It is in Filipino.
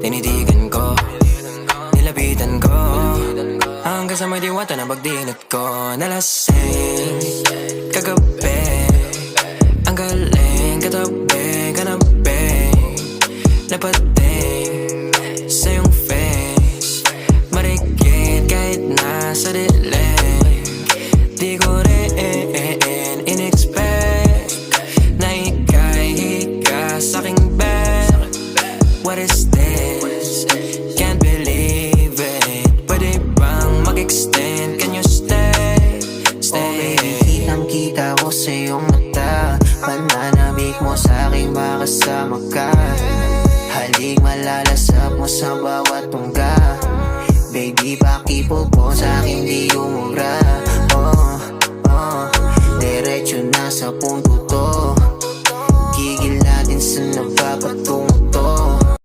Tinitigan ko, nilapitan ko, hanggang sa may diwata na pagdinat ko. Nalasing kagabi, ang galing katabi, kanabi, napating sa iyong face, marikit kahit nasa dilim. Di ko rin in-expect na ika'y hika sa'king bed. What is this? Can't believe it. Pwede bang mag-extend? Can you stay? Stay. Oh baby, kitang-kita ko sa iyong mata, pananabik mo sa'king makasama ka. Halik malalasap mo sa bawat tungga. Baby, pakipog mo sa'king di umubra. Diretso na sa punto to.